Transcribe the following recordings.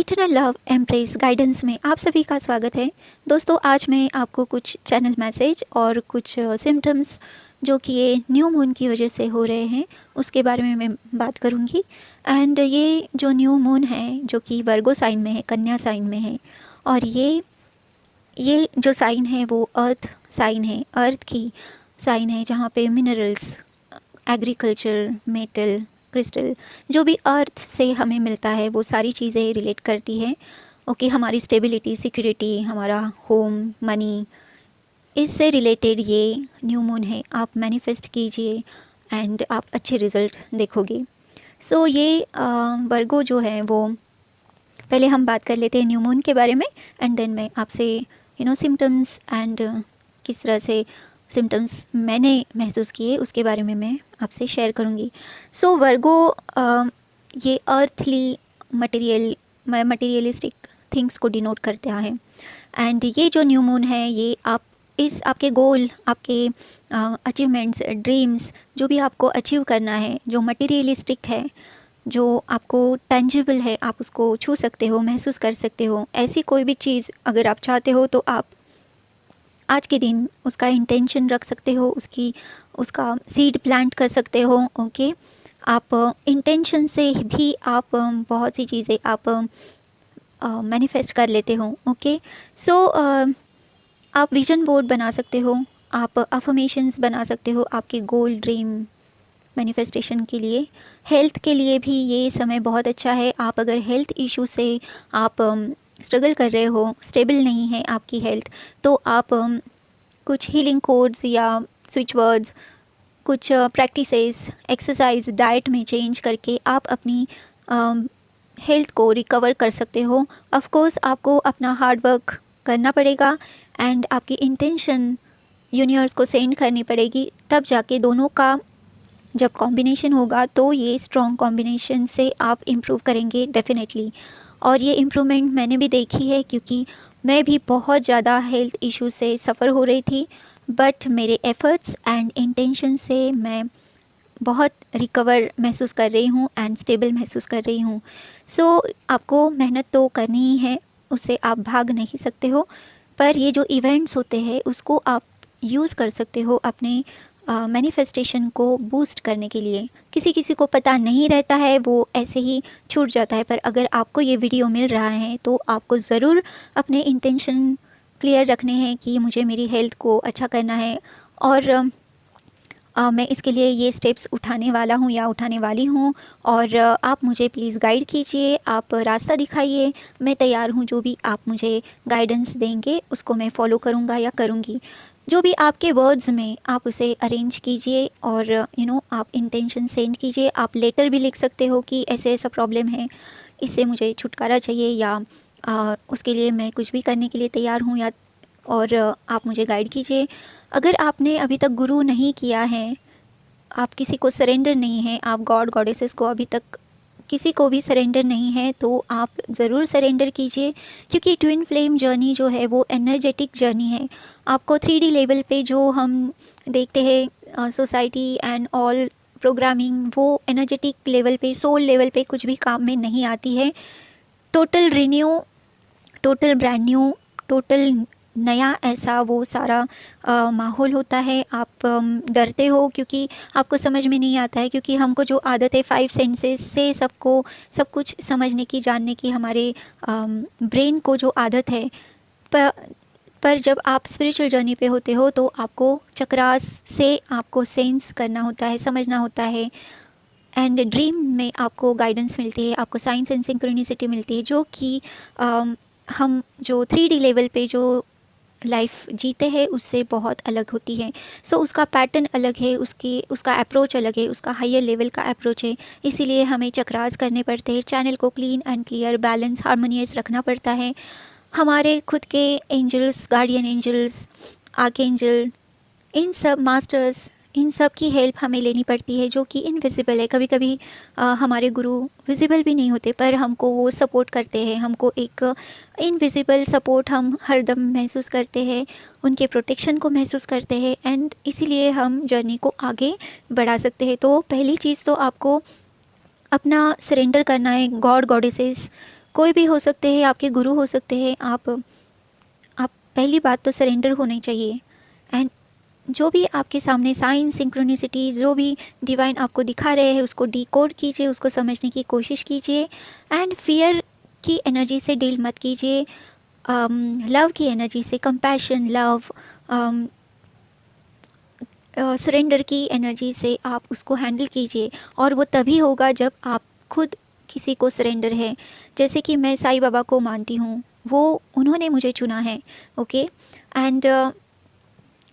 Eternal love empress guidance में आप सभी का स्वागत है। दोस्तों, आज मैं आपको कुछ चैनल मैसेज और कुछ सिम्टम्स जो कि ये न्यू मून की वजह से हो रहे हैं उसके बारे में मैं बात करूँगी। एंड ये जो न्यू मून है जो कि वर्गो साइन में है, कन्या साइन में है, और ये जो साइन है वो अर्थ साइन है, अर्थ की साइन है, जहाँ पे मिनरल्स, एग्रीकल्चर, मेटल, क्रिस्टल, जो भी अर्थ से हमें मिलता है वो सारी चीज़ें रिलेट करती हैं। ओके, हमारी स्टेबिलिटी, सिक्योरिटी, हमारा होम, मनी, इससे रिलेटेड ये न्यू मून है। आप मैनिफेस्ट कीजिए एंड आप अच्छे रिज़ल्ट देखोगे। सो ये वर्गो जो है वो, पहले हम बात कर लेते हैं न्यू मून के बारे में एंड देन मैं आपसे सिम्टम्स एंड किस तरह से सिम्टम्स मैंने महसूस किए उसके बारे में मैं आपसे शेयर करूँगी। सो वर्गो ये अर्थली मटेरियलिस्टिक थिंग्स को डिनोट करता है। एंड ये जो न्यू मून है ये आपके गोल, आपके अचीवमेंट्स, ड्रीम्स, जो भी आपको अचीव करना है, जो मटेरियलिस्टिक है, जो आपको टेंजिबल है, आप उसको छू सकते हो, महसूस कर सकते हो, ऐसी कोई भी चीज़ अगर आप चाहते हो तो आप आज के दिन उसका इंटेंशन रख सकते हो, उसका सीड प्लांट कर सकते हो। ओके, आप इंटेंशन से भी आप बहुत सी चीज़ें आप मैनिफेस्ट कर लेते हो। ओके, सो आप विजन बोर्ड बना सकते हो, आप अफर्मेशंस बना सकते हो आपके गोल, ड्रीम मैनिफेस्टेशन के लिए। हेल्थ के लिए भी ये समय बहुत अच्छा है। आप अगर हेल्थ इशू से आप स्ट्रगल कर रहे हो, स्टेबल नहीं है आपकी हेल्थ, तो आप कुछ हीलिंग कोड्स या स्विच वर्ड्स, कुछ प्रैक्टिसेस, एक्सरसाइज, डाइट में चेंज करके आप अपनी हेल्थ को रिकवर कर सकते हो। ऑफ कोर्स आपको अपना हार्ड वर्क करना पड़ेगा एंड आपकी इंटेंशन यूनिवर्स को सेंड करनी पड़ेगी, तब जाके दोनों का जब कॉम्बिनेशन होगा तो ये स्ट्रॉन्ग कॉम्बिनेशन से आप इम्प्रूव करेंगे डेफिनेटली। और ये इम्प्रूवमेंट मैंने भी देखी है क्योंकि मैं भी बहुत ज़्यादा हेल्थ इशू से सफ़र हो रही थी, बट मेरे एफ़र्ट्स एंड इंटेंशन से मैं बहुत रिकवर महसूस कर रही हूँ एंड स्टेबल महसूस कर रही हूँ। सो आपको मेहनत तो करनी ही है, उससे आप भाग नहीं सकते हो, पर ये जो इवेंट्स होते हैं उसको आप यूज़ कर सकते हो अपने मैनिफेस्टेशन को बूस्ट करने के लिए। किसी किसी को पता नहीं रहता है, वो ऐसे ही छूट जाता है, पर अगर आपको ये वीडियो मिल रहा है तो आपको ज़रूर अपने इंटेंशन क्लियर रखने हैं कि मुझे मेरी हेल्थ को अच्छा करना है और मैं इसके लिए ये स्टेप्स उठाने वाला हूँ या उठाने वाली हूँ। और आप मुझे प्लीज़ गाइड कीजिए, आप रास्ता दिखाइए, मैं तैयार हूँ। जो भी आप मुझे गाइडेंस देंगे उसको मैं फ़ॉलो करूँगा या करूँगी। जो भी आपके वर्ड्स में आप उसे अरेंज कीजिए और आप इंटेंशन सेंड कीजिए। आप लेटर भी लिख सकते हो कि ऐसे ऐसा प्रॉब्लम है, इससे मुझे छुटकारा चाहिए, या उसके लिए मैं कुछ भी करने के लिए तैयार हूँ, या और आप मुझे गाइड कीजिए। अगर आपने अभी तक गुरु नहीं किया है, आप किसी को सरेंडर नहीं है, आप गॉड गॉडेसेस को अभी तक किसी को भी सरेंडर नहीं है, तो आप ज़रूर सरेंडर कीजिए, क्योंकि ट्विन फ्लेम जर्नी जो है वो एनर्जेटिक जर्नी है। आपको 3D लेवल पे जो हम देखते हैं सोसाइटी एंड ऑल प्रोग्रामिंग, वो एनर्जेटिक लेवल पे, सोल लेवल पे कुछ भी काम में नहीं आती है। Total renew, total brand new, total नया ऐसा वो सारा माहौल होता है। आप डरते हो क्योंकि आपको समझ में नहीं आता है, क्योंकि हमको जो आदत है 5 सेंसेस से सब कुछ समझने की, जानने की, हमारे ब्रेन को जो आदत है, पर जब आप स्पिरिचुअल जर्नी पे होते हो तो आपको चक्रास से आपको सेंस करना होता है, समझना होता है। एंड ड्रीम में आपको गाइडेंस मिलती है, आपको साइंस एंड सिंक्रोनिसिटी मिलती है, जो कि हम जो 3D लेवल पे जो लाइफ जीते हैं उससे बहुत अलग होती है। सो उसका पैटर्न अलग है, उसका अप्रोच अलग है, उसका हायर लेवल का अप्रोच है। इसीलिए हमें चक्रास करने पड़ते हैं, चैनल को clean and clear, balance, harmonious रखना पड़ता है। हमारे खुद के एंजल्स, गार्डियन एंजल्स, आर्कएंजल, इन सब मास्टर्स, इन सब की हेल्प हमें लेनी पड़ती है, जो कि इनविजिबल है। कभी कभी हमारे गुरु विजिबल भी नहीं होते, पर हमको वो सपोर्ट करते हैं, हमको एक इनविजिबल सपोर्ट हम हर दम महसूस करते हैं, उनके प्रोटेक्शन को महसूस करते हैं, एंड इसीलिए हम जर्नी को आगे बढ़ा सकते हैं। तो पहली चीज़ तो आपको अपना सरेंडर करना है गॉड गॉडेसेस कोई भी हो सकते हैं, आपके गुरु हो सकते हैं। आप पहली बात तो सरेंडर होनी चाहिए। एंड जो भी आपके सामने साइन सिंक्रोनिसिटी जो भी डिवाइन आपको दिखा रहे हैं उसको डिकोड कीजिए, उसको समझने की कोशिश कीजिए। एंड फियर की एनर्जी से डील मत कीजिए, लव की एनर्जी से, कंपैशन, लव, सरेंडर की एनर्जी से आप उसको हैंडल कीजिए। और वो तभी होगा जब आप खुद किसी को सरेंडर है। जैसे कि मैं साईं बाबा को मानती हूँ, वो उन्होंने मुझे चुना है, ओके। एंड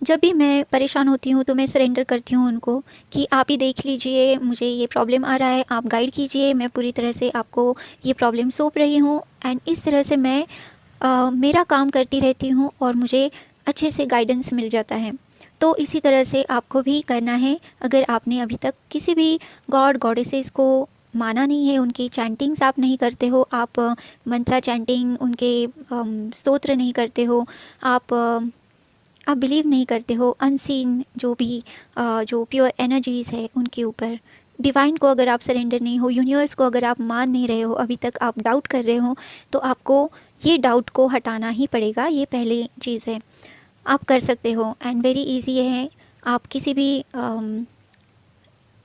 जब भी मैं परेशान होती हूँ तो मैं सरेंडर करती हूँ उनको कि आप ही देख लीजिए, मुझे ये प्रॉब्लम आ रहा है, आप गाइड कीजिए, मैं पूरी तरह से आपको ये प्रॉब्लम सौंप रही हूँ। एंड इस तरह से मैं मेरा काम करती रहती हूँ और मुझे अच्छे से गाइडेंस मिल जाता है। तो इसी तरह से आपको भी करना है। अगर आपने अभी तक किसी भी गॉड गॉडेसेस को माना नहीं है, उनकी चैंटिंग्स आप नहीं करते हो, आप मंत्रा चैंटिंग, उनके स्तोत्र नहीं करते हो, आप बिलीव नहीं करते हो अनसीन जो भी जो प्योर एनर्जीज़ है उनके ऊपर, डिवाइन को अगर आप सरेंडर नहीं हो, यूनिवर्स को अगर आप मान नहीं रहे हो, अभी तक आप डाउट कर रहे हो, तो आपको ये डाउट को हटाना ही पड़ेगा। ये पहली चीज़ है, आप कर सकते हो। एंड वेरी इजी है। आप किसी भी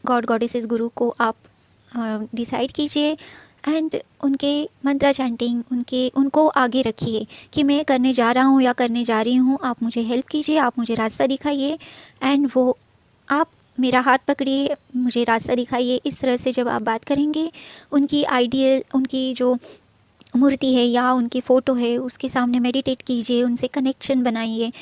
गॉड गॉडेसेस गुरु को आप डिसाइड कीजिए एंड उनके मंत्रा चैंटिंग उनको आगे रखिए कि मैं करने जा रहा हूँ या करने जा रही हूँ, आप मुझे हेल्प कीजिए, आप मुझे रास्ता दिखाइए। एंड वो आप मेरा हाथ पकड़िए, मुझे रास्ता दिखाइए। इस तरह से जब आप बात करेंगे, उनकी आइडियल, उनकी जो मूर्ति है या उनकी फ़ोटो है उसके सामने मेडिटेट कीजिए, उनसे कनेक्शन बनाइए।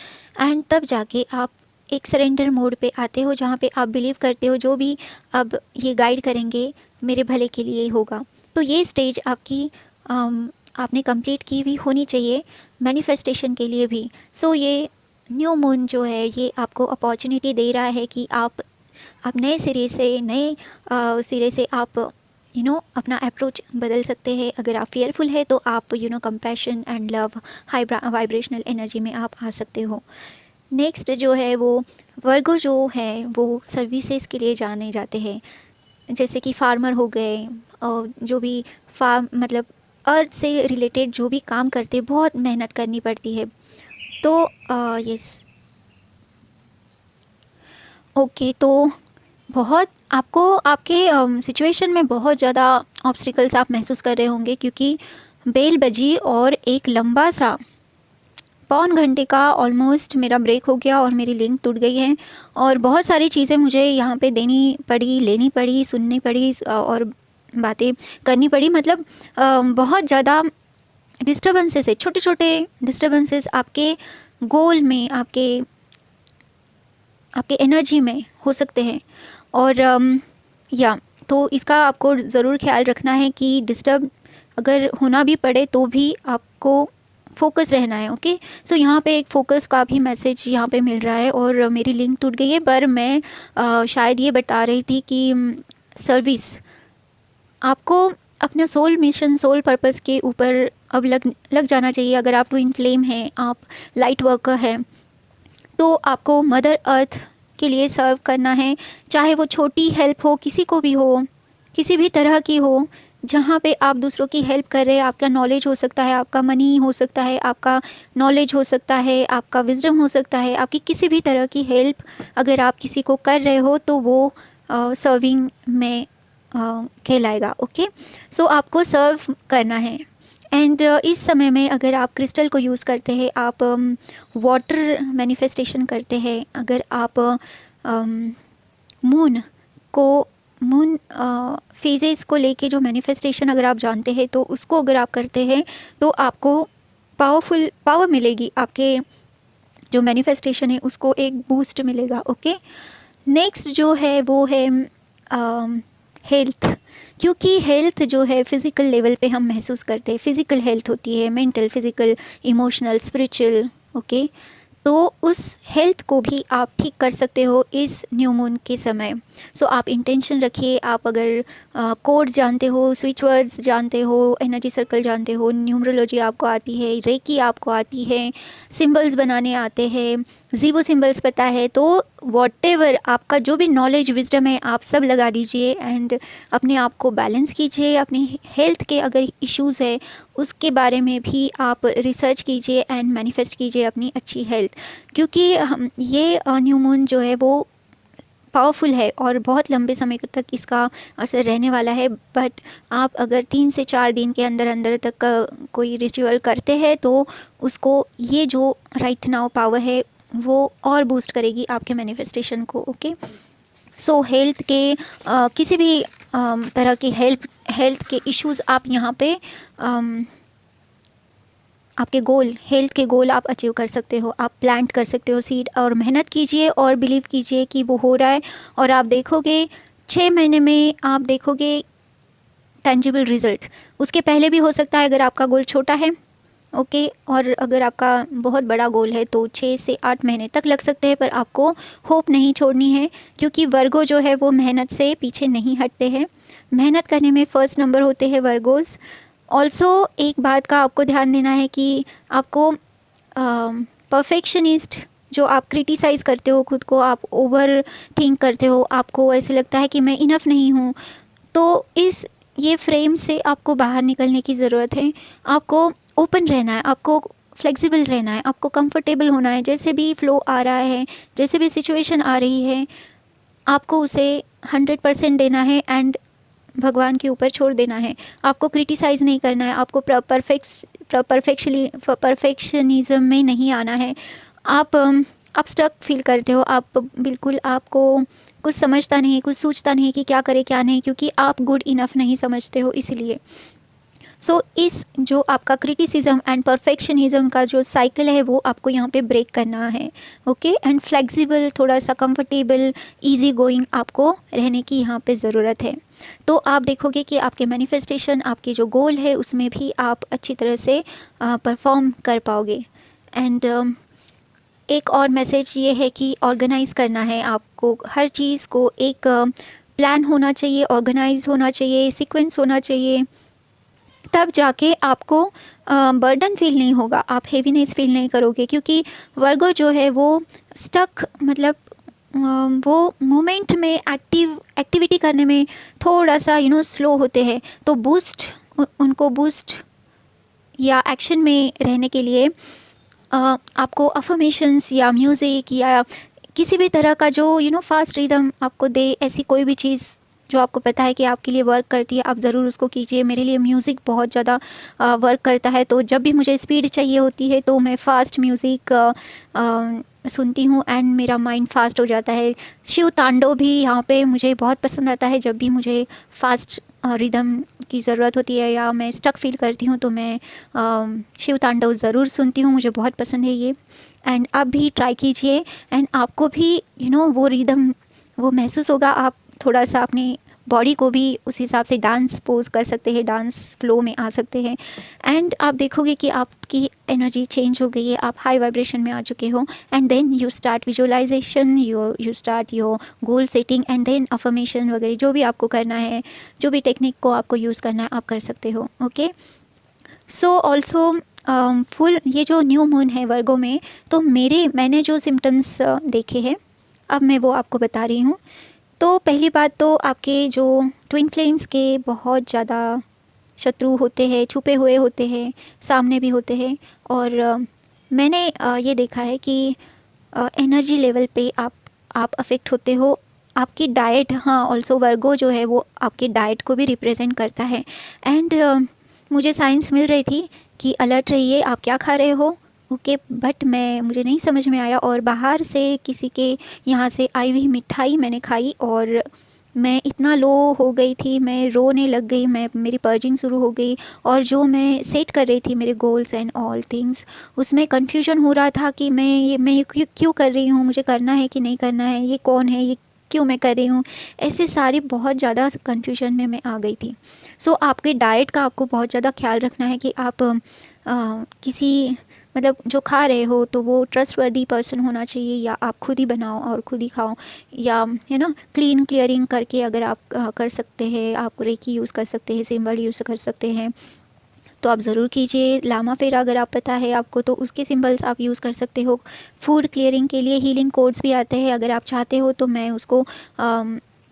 एंड तब जाके आप एक सरेंडर मोड पे आते हो जहाँ पे आप बिलीव करते हो जो भी अब ये गाइड करेंगे मेरे भले के लिए होगा। तो ये स्टेज आपकी आपने कंप्लीट की हुई होनी चाहिए मैनिफेस्टेशन के लिए भी। सो ये न्यू मून जो है ये आपको अपॉर्चुनिटी दे रहा है कि आप नए सिरे से आप अपना अप्रोच बदल सकते हैं। अगर आप फेयरफुल है तो आप compassion and love high vibrational energy में आप आ सकते हो। नेक्स्ट जो है वो वर्गो जो है वो सर्विसेज के लिए जाने जाते हैं, जैसे कि फार्मर हो गए, और जो भी फार्म मतलब अर्थ से रिलेटेड जो भी काम करते, बहुत मेहनत करनी पड़ती है। तो यस, ओके। तो बहुत आपको आपके सिचुएशन में बहुत ज़्यादा ऑब्स्टिकल्स आप महसूस कर रहे होंगे, क्योंकि बेल बजी और एक लंबा सा पौन घंटे का ऑलमोस्ट मेरा ब्रेक हो गया और मेरी लिंक टूट गई है और बहुत सारी चीज़ें मुझे यहाँ पे देनी पड़ी, लेनी पड़ी, सुननी पड़ी और बातें करनी पड़ी। मतलब बहुत ज़्यादा डिस्टर्बेंसेस है, छोटे छोटे डिस्टर्बेंसेस आपके गोल में, आपके एनर्जी में हो सकते हैं। और तो इसका आपको ज़रूर ख्याल रखना है कि डिस्टर्ब अगर होना भी पड़े तो भी आपको फोकस रहना है, ओके। सो यहाँ पे एक फोकस का भी मैसेज यहाँ पे मिल रहा है। और मेरी लिंक टूट गई है, पर मैं शायद ये बता रही थी कि सर्विस आपको अपना सोल मिशन, सोल पर्पस के ऊपर अब लग जाना चाहिए। अगर आप ट्विन फ्लेम हैं, आप लाइट वर्कर हैं, तो आपको मदर अर्थ के लिए सर्व करना है। चाहे वो छोटी हेल्प हो, किसी को भी हो, किसी भी तरह की हो, जहाँ पे आप दूसरों की हेल्प कर रहे हैं। आपका नॉलेज हो सकता है, आपका मनी हो सकता है, आपका नॉलेज हो सकता है, आपका विजडम हो सकता है, आपकी किसी भी तरह की हेल्प अगर आप किसी को कर रहे हो तो वो सर्विंग में कहलाएगा, ओके। सो आपको सर्व करना है। एंड इस समय में अगर आप क्रिस्टल को यूज़ करते हैं, आप वाटर मैनिफेस्टेशन करते हैं, अगर आप मून फेजेस को लेके जो मैनिफेस्टेशन अगर आप जानते हैं तो उसको अगर आप करते हैं तो आपको पावर मिलेगी, आपके जो मैनिफेस्टेशन है उसको एक बूस्ट मिलेगा, ओके। नेक्स्ट जो है वो है हेल्थ, क्योंकि हेल्थ जो है फिज़िकल लेवल पे हम महसूस करते हैं। फिज़िकल हेल्थ होती है mental, physical, emotional, spiritual, okay. तो उस हेल्थ को भी आप ठीक कर सकते हो इस न्यू मून के समय। सो आप इंटेंशन रखिए। आप अगर कोड जानते हो, स्विच वर्ड्स जानते हो, एनर्जी सर्कल जानते हो, न्यूमरोलॉजी आपको आती है, रेकी आपको आती है, सिंबल्स बनाने आते हैं, ज़ीबो सिंबल्स पता है, तो वॉटेवर आपका जो भी नॉलेज विजडम है आप सब लगा दीजिए एंड अपने आप को बैलेंस कीजिए। अपनी हेल्थ के अगर इश्यूज़ है उसके बारे में भी आप रिसर्च कीजिए एंड मैनिफेस्ट कीजिए अपनी अच्छी हेल्थ, क्योंकि हम ये न्यू मून जो है वो पावरफुल है और बहुत लंबे समय तक इसका असर रहने वाला है। बट आप अगर 3 से 4 दिन के अंदर अंदर तक कोई रिचुअल करते हैं तो उसको ये जो राइट नाउ पावर है वो और बूस्ट करेगी आपके मैनिफेस्टेशन को। ओके, सो हेल्थ के किसी भी तरह की हेल्थ के इश्यूज़ आप यहाँ पे आपके गोल, हेल्थ के गोल आप अचीव कर सकते हो। आप प्लांट कर सकते हो सीड और मेहनत कीजिए और बिलीव कीजिए कि वो हो रहा है और आप देखोगे 6 महीने में आप देखोगे टेंजिबल रिज़ल्ट। उसके पहले भी हो सकता है अगर आपका गोल छोटा है, ओके, और अगर आपका बहुत बड़ा गोल है तो 6 से 8 महीने तक लग सकते हैं, पर आपको होप नहीं छोड़नी है क्योंकि वर्गो जो है वो मेहनत से पीछे नहीं हटते हैं। मेहनत करने में फ़र्स्ट नंबर होते हैं वर्गोज़। ऑल्सो एक बात का आपको ध्यान देना है कि आपको परफेक्शनिस्ट जो आप क्रिटिसाइज़ करते हो खुद को, आप ओवर थिंक करते हो, आपको ऐसे लगता है कि मैं इनफ नहीं हूँ, तो ये फ्रेम से आपको बाहर निकलने की ज़रूरत है। आपको ओपन रहना है, आपको फ्लेक्सिबल रहना है, आपको कंफर्टेबल होना है। जैसे भी फ़्लो आ रहा है, जैसे भी सिचुएशन आ रही है, आपको उसे 100% देना है एंड भगवान के ऊपर छोड़ देना है। आपको क्रिटिसाइज़ नहीं करना है, आपको परफेक्शनिज़म में नहीं आना है। आप स्टक फील करते हो, आप बिल्कुल आपको कुछ समझता नहीं, कुछ सोचता नहीं कि क्या करें क्या नहीं, क्योंकि आप गुड इनफ नहीं समझते हो इसलिए। सो इस जो आपका क्रिटिसिज्म एंड परफेक्शनिज्म का जो साइकिल है वो आपको यहाँ पे ब्रेक करना है। ओके, एंड फ्लेक्सिबल, थोड़ा सा कंफर्टेबल, इजी गोइंग आपको रहने की यहाँ पे ज़रूरत है। तो आप देखोगे कि आपके मैनिफेस्टेशन, आपके जो गोल है उसमें भी आप अच्छी तरह से परफॉर्म कर पाओगे। एंड एक और मैसेज ये है कि ऑर्गेनाइज़ करना है आपको हर चीज़ को। एक प्लान होना चाहिए, ऑर्गेनाइज होना चाहिए, सीक्वेंस होना चाहिए, तब जाके आपको बर्डन फील नहीं होगा, आप हेवीनेस फील नहीं करोगे। क्योंकि वर्गो जो है वो स्टक, मतलब वो मोमेंट में एक्टिविटी करने में थोड़ा सा स्लो होते हैं। तो उनको बूस्ट या एक्शन में रहने के लिए आपको अफर्मेशंस या म्यूज़िक या किसी भी तरह का जो फास्ट रिदम आपको दे, ऐसी कोई भी चीज़ जो आपको पता है कि आपके लिए वर्क करती है, आप ज़रूर उसको कीजिए। मेरे लिए म्यूज़िक बहुत ज़्यादा वर्क करता है, तो जब भी मुझे स्पीड चाहिए होती है तो मैं फ़ास्ट म्यूज़िक सुनती हूँ एंड मेरा माइंड फास्ट हो जाता है। शिव तांडव भी यहाँ पे मुझे बहुत पसंद आता है। जब भी मुझे फास्ट रिदम की ज़रूरत होती है या मैं स्टक फील करती हूँ तो मैं शिव तांडव ज़रूर सुनती हूँ, मुझे बहुत पसंद है ये। एंड आप भी ट्राई कीजिए एंड आपको भी वो रिदम वो महसूस होगा। आप थोड़ा सा अपनी बॉडी को भी उस हिसाब से डांस पोज कर सकते हैं, डांस फ्लो में आ सकते हैं एंड आप देखोगे कि आपकी एनर्जी चेंज हो गई है, आप हाई वाइब्रेशन में आ चुके हो। And then you start visualization, you start your goal setting and then affirmation वगैरह जो भी आपको करना है, जो भी टेक्निक को आपको यूज़ करना है आप कर सकते हो। ओके, सो ऑल्सो फुल ये जो न्यू मून है वर्गो में, तो मैंने जो सिम्टम्स देखे हैं अब मैं वो आपको बता रही हूँ। तो पहली बात तो आपके जो ट्विन फ्लेम्स के बहुत ज़्यादा शत्रु होते हैं, छुपे हुए होते हैं, सामने भी होते हैं। और मैंने ये देखा है कि एनर्जी लेवल पे आप अफेक्ट होते हो। आपकी डाइट, हाँ, ऑल्सो वर्गो जो है वो आपकी डाइट को भी रिप्रेजेंट करता है। एंड मुझे साइंस मिल रही थी कि अलर्ट रहिए, आप क्या खा रहे हो। ओके, बट मुझे नहीं समझ में आया और बाहर से किसी के यहाँ से आई हुई मिठाई मैंने खाई और मैं इतना लो हो गई थी, मैं रोने लग गई, मेरी पर्जिंग शुरू हो गई। और जो मैं सेट कर रही थी मेरे गोल्स एंड ऑल थिंग्स, उसमें कन्फ्यूजन हो रहा था कि मैं क्यों कर रही हूँ, मुझे करना है कि नहीं करना है, ये कौन है, ये क्यों मैं कर रही हूँ, ऐसे सारी बहुत ज़्यादा कन्फ्यूजन में मैं आ गई थी। सो आपके डाइट का आपको बहुत ज़्यादा ख्याल रखना है कि आप किसी मतलब जो खा रहे हो तो वो ट्रस्टवर्दी पर्सन होना चाहिए, या आप खुद ही बनाओ और खुद ही खाओ, या क्लीन क्लियरिंग करके अगर आप कर सकते हैं, आप रेकी यूज़ कर सकते हैं, सिंबल यूज़ कर सकते हैं। तो आप ज़रूर कीजिए। लामा फेरा अगर आप पता है आपको तो उसके सिंबल्स आप यूज़ कर सकते हो। फूड क्लियरिंग के लिए हीलिंग कोड्स भी आते हैं, अगर आप चाहते हो तो मैं उसको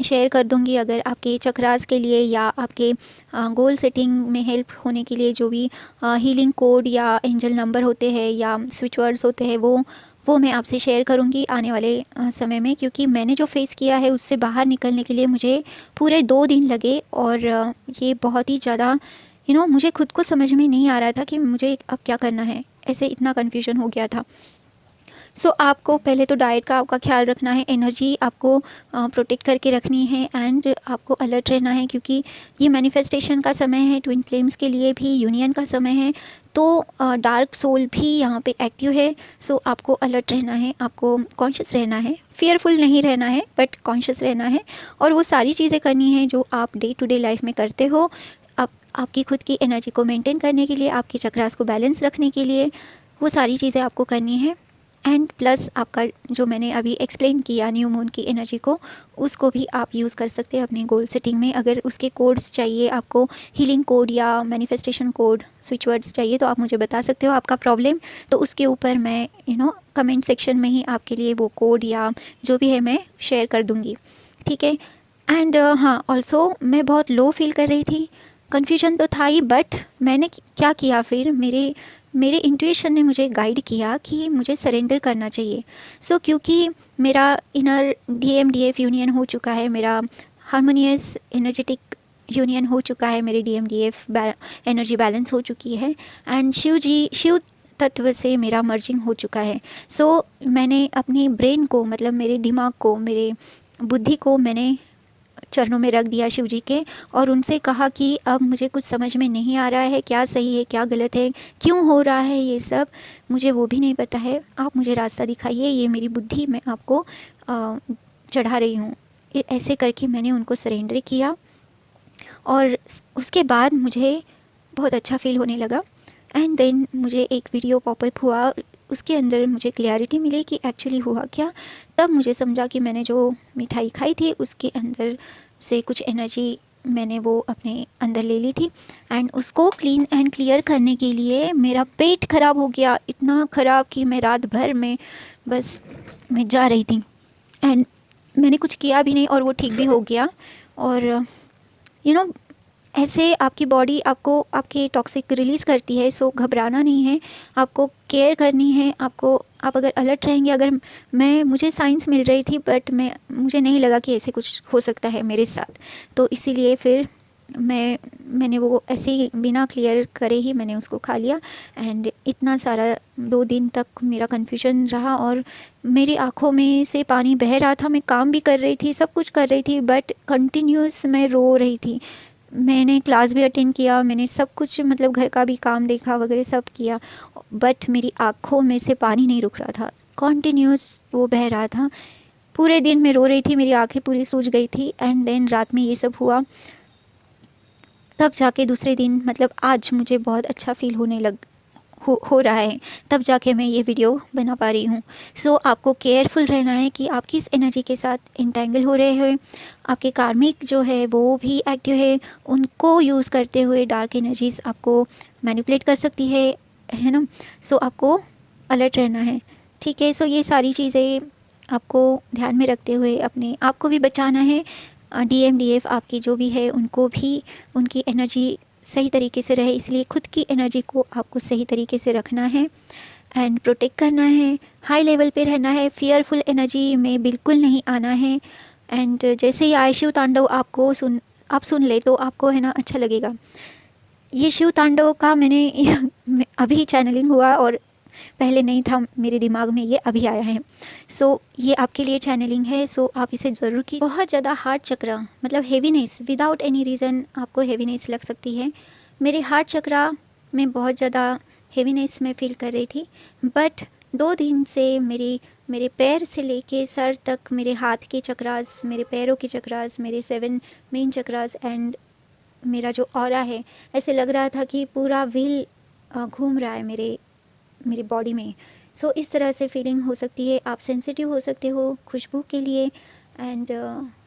शेयर कर दूंगी। अगर आपके चक्रास के लिए या आपके गोल सेटिंग में हेल्प होने के लिए जो भी हीलिंग कोड या एंजल नंबर होते हैं या स्विच वर्ड्स होते हैं वो मैं आपसे शेयर करूंगी आने वाले समय में, क्योंकि मैंने जो फेस किया है उससे बाहर निकलने के लिए मुझे पूरे 2 दिन लगे। और ये बहुत ही ज़्यादा मुझे खुद को समझ में नहीं आ रहा था कि मुझे अब क्या करना है, ऐसे इतना कन्फ्यूजन हो गया था। सो आपको पहले तो डाइट का आपका ख्याल रखना है, एनर्जी आपको प्रोटेक्ट करके रखनी है एंड आपको अलर्ट रहना है, क्योंकि ये मैनिफेस्टेशन का समय है, ट्विन फ्लेम्स के लिए भी यूनियन का समय है। तो डार्क सोल भी यहाँ पे एक्टिव है। सो आपको अलर्ट रहना है, आपको कॉन्शियस रहना है, फियरफुल नहीं रहना है बट कॉन्शियस रहना है। और वो सारी चीज़ें करनी है जो आप डे टू डे लाइफ में करते हो। आप आपकी खुद की एनर्जी को मेंटेन करने के लिए, आपके चक्रास को बैलेंस रखने के लिए वो सारी चीज़ें आपको करनी है। एंड प्लस आपका जो मैंने अभी एक्सप्लेन किया न्यू मून की एनर्जी को, उसको भी आप यूज़ कर सकते हैं अपने गोल सेटिंग में। अगर उसके कोड्स चाहिए आपको, हीलिंग कोड या मैनिफेस्टेशन कोड, स्विच वर्ड्स चाहिए तो आप मुझे बता सकते हो आपका प्रॉब्लम, तो उसके ऊपर मैं कमेंट सेक्शन में ही आपके लिए वो कोड या जो भी है मैं शेयर कर दूँगी, ठीक है। एंड हाँ, ऑल्सो मैं बहुत लो फील कर रही थी, कन्फ्यूजन तो था ही, बट मैंने क्या किया फिर, मेरे इंट्यूशन ने मुझे गाइड किया कि मुझे सरेंडर करना चाहिए। सो क्योंकि मेरा इनर DMDF यूनियन हो चुका है, मेरा हारमोनियस एनर्जेटिक यूनियन हो चुका है, मेरी DMDF एनर्जी बैलेंस हो चुकी है एंड शिव तत्व से मेरा मर्जिंग हो चुका है। सो मैंने अपनी ब्रेन को, मतलब मेरे दिमाग को, मेरे बुद्धि को मैंने चरणों में रख दिया शिव जी के, और उनसे कहा कि अब मुझे कुछ समझ में नहीं आ रहा है, क्या सही है क्या गलत है, क्यों हो रहा है ये सब, मुझे वो भी नहीं पता है, आप मुझे रास्ता दिखाइए, ये मेरी बुद्धि मैं आपको चढ़ा रही हूँ। ऐसे करके मैंने उनको सरेंडर किया और उसके बाद मुझे बहुत अच्छा फील होने लगा। एंड देन मुझे एक वीडियो पॉपअप हुआ, उसके अंदर मुझे क्लैरिटी मिली कि एक्चुअली हुआ क्या। तब मुझे समझा कि मैंने जो मिठाई खाई थी उसके अंदर से कुछ एनर्जी मैंने वो अपने अंदर ले ली थी एंड उसको क्लीन एंड क्लियर करने के लिए मेरा पेट ख़राब हो गया, इतना ख़राब कि मैं रात भर में बस मैं जा रही थी एंड मैंने कुछ किया भी नहीं और वो ठीक भी हो गया। और यू नो ऐसे आपकी बॉडी आपको आपके टॉक्सिक रिलीज़ करती है। सो घबराना नहीं है, आपको केयर करनी है, आप अगर अलर्ट रहेंगे, अगर मुझे साइंस मिल रही थी बट मुझे नहीं लगा कि ऐसे कुछ हो सकता है मेरे साथ, तो इसीलिए फिर मैंने वो ऐसे ही बिना क्लियर करे ही मैंने उसको खा लिया। एंड इतना सारा 2 दिन तक मेरा कन्फ्यूजन रहा और मेरी आँखों में से पानी बह रहा था। मैं काम भी कर रही थी, सब कुछ कर रही थी, बट कंटिन्यूस मैं रो रही थी। मैंने क्लास भी अटेंड किया, मैंने सब कुछ मतलब घर का भी काम देखा वगैरह सब किया, बट मेरी आँखों में से पानी नहीं रुक रहा था, कॉन्टीन्यूस वो बह रहा था। पूरे दिन मैं रो रही थी, मेरी आँखें पूरी सूज गई थी। एंड देन रात में ये सब हुआ, तब जाके दूसरे दिन मतलब आज मुझे बहुत अच्छा फील होने हो रहा है, तब जाके मैं ये वीडियो बना पा रही हूँ। सो आपको केयरफुल रहना है कि आप किस एनर्जी के साथ इंटेंगल हो रहे हो। आपके कार्मिक जो है वो भी एक्टिव है, उनको यूज़ करते हुए डार्क एनर्जीज आपको मैनिपुलेट कर सकती है ना। सो आपको अलर्ट रहना है, ठीक है। सो ये सारी चीज़ें आपको ध्यान में रखते हुए अपने आप को भी बचाना है। DMDF आपकी जो भी है उनको भी उनकी एनर्जी सही तरीके से रहे, इसलिए खुद की एनर्जी को आपको सही तरीके से रखना है एंड प्रोटेक्ट करना है, हाई लेवल पे रहना है, फियरफुल एनर्जी में बिल्कुल नहीं आना है। एंड जैसे ही आए शिव तांडव आप सुन ले तो आपको है ना अच्छा लगेगा। ये शिव तांडव का मैंने अभी चैनलिंग हुआ और पहले नहीं था मेरे दिमाग में, ये अभी आया है। सो ये आपके लिए चैनलिंग है, सो आप इसे ज़रूर की। बहुत ज़्यादा हार्ट चक्र मतलब हेवीनेस, विदाउट एनी रीज़न आपको हेवीनेस लग सकती है। मेरे हार्ट चक्र में बहुत ज़्यादा हेवीनेस में फील कर रही थी, बट 2 दिन से मेरे पैर से लेके सर तक, मेरे हाथ के चक्रास, मेरे पैरों के चक्रास, मेरे 7 मेन चक्रास एंड मेरा जो ऑरा है, ऐसे लग रहा था कि पूरा व्हील घूम रहा है मेरी बॉडी में। सो इस तरह से फीलिंग हो सकती है। आप सेंसिटिव हो सकते हो खुशबू के लिए एंड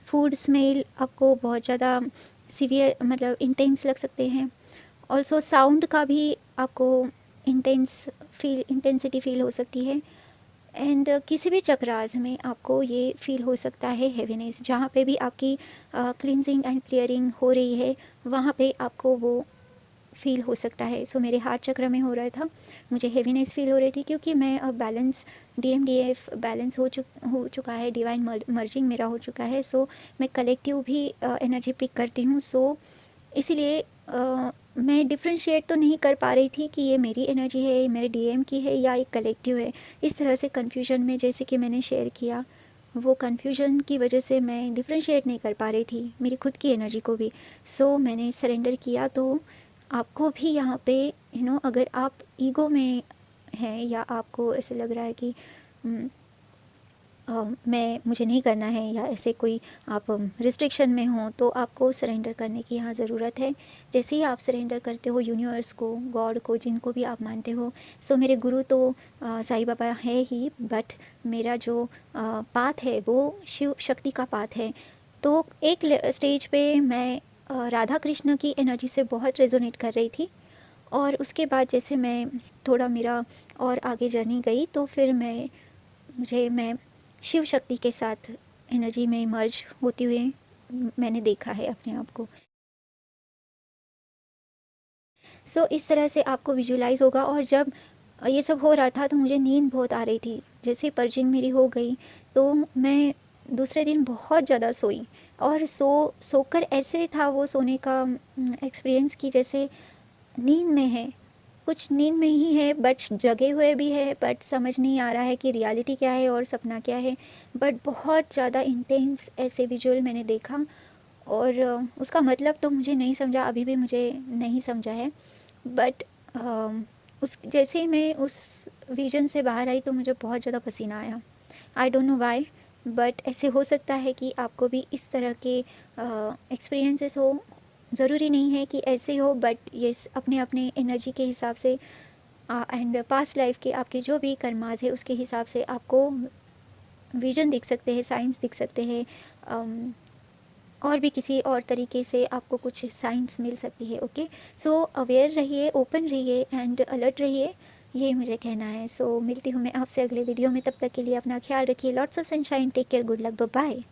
फूड स्मेल आपको बहुत ज़्यादा सीवियर मतलब इंटेंस लग सकते हैं। ऑल्सो साउंड का भी आपको इंटेंसिटी फील हो सकती है। एंड किसी भी चक्रास में आपको ये फील हो सकता है हेवीनेस, जहाँ पे भी आपकी क्लिनजिंग एंड क्लियरिंग हो रही है वहाँ पे आपको वो फील हो सकता है। सो मेरे हार्ट चक्र में हो रहा था, मुझे हेवीनेस फील हो रही थी, क्योंकि मैं अब बैलेंस DMDF बैलेंस हो चुका है, डिवाइन मर्जिंग मेरा हो चुका है। सो मैं कलेक्टिव भी एनर्जी पिक करती हूँ। सो इसीलिए मैं डिफ्रेंशिएट तो नहीं कर पा रही थी कि ये मेरी एनर्जी है, ये मेरे DM की है या एक कलेक्टिव है। इस तरह से कन्फ्यूजन में, जैसे कि मैंने शेयर किया, वो कन्फ्यूजन की वजह से मैं डिफ्रेंशिएट नहीं कर पा रही थी मेरी खुद की एनर्जी को भी। सो मैंने सरेंडर किया। तो आपको भी यहाँ पे अगर आप ईगो में हैं या आपको ऐसे लग रहा है कि मुझे नहीं करना है, या ऐसे कोई आप रिस्ट्रिक्शन में हो, तो आपको सरेंडर करने की यहाँ ज़रूरत है। जैसे ही आप सरेंडर करते हो यूनिवर्स को, गॉड को, जिनको भी आप मानते हो। सो मेरे गुरु तो साईं बाबा है ही, बट मेरा जो पाथ है वो शिव शक्ति का पाथ है। तो एक स्टेज पे मैं राधा कृष्ण की एनर्जी से बहुत रेजोनेट कर रही थी, और उसके बाद जैसे मैं थोड़ा मेरा और आगे जर्नी गई, तो फिर मैं शिव शक्ति के साथ एनर्जी में मर्ज होते हुए मैंने देखा है अपने आप को। सो इस तरह से आपको विजुलाइज होगा। और जब ये सब हो रहा था तो मुझे नींद बहुत आ रही थी। जैसे पर्जिंग मेरी हो गई तो मैं दूसरे दिन बहुत ज़्यादा सोई, और सोकर ऐसे था वो सोने का एक्सपीरियंस कि जैसे नींद में है, कुछ नींद में ही है, बट जगे हुए भी है, बट समझ नहीं आ रहा है कि रियलिटी क्या है और सपना क्या है। बट बहुत ज़्यादा इंटेंस ऐसे विजुअल मैंने देखा, और उसका मतलब तो मुझे नहीं समझा, अभी भी मुझे नहीं समझा है। बट उस जैसे ही मैं उस विजन से बाहर आई तो मुझे बहुत ज़्यादा पसीना आया। I don't know why, but ऐसे हो सकता है कि आपको भी इस तरह के एक्सपीरियंसेस हो। ज़रूरी नहीं है कि ऐसे ही हो, बट ये अपने अपने एनर्जी के हिसाब से एंड पास्ट लाइफ के आपके जो भी कर्माज है उसके हिसाब से आपको विजन दिख सकते हैं, साइंस दिख सकते हैं, और भी किसी और तरीके से आपको कुछ साइंस मिल सकती है। ओके, सो अवेयर रहिए, ओपन रहिए एंड अलर्ट रहिए, ये मुझे कहना है। सो मिलती हूँ मैं आपसे अगले वीडियो में, तब तक के लिए अपना ख्याल रखिए। Lots of sunshine, take care, good luck, bye bye.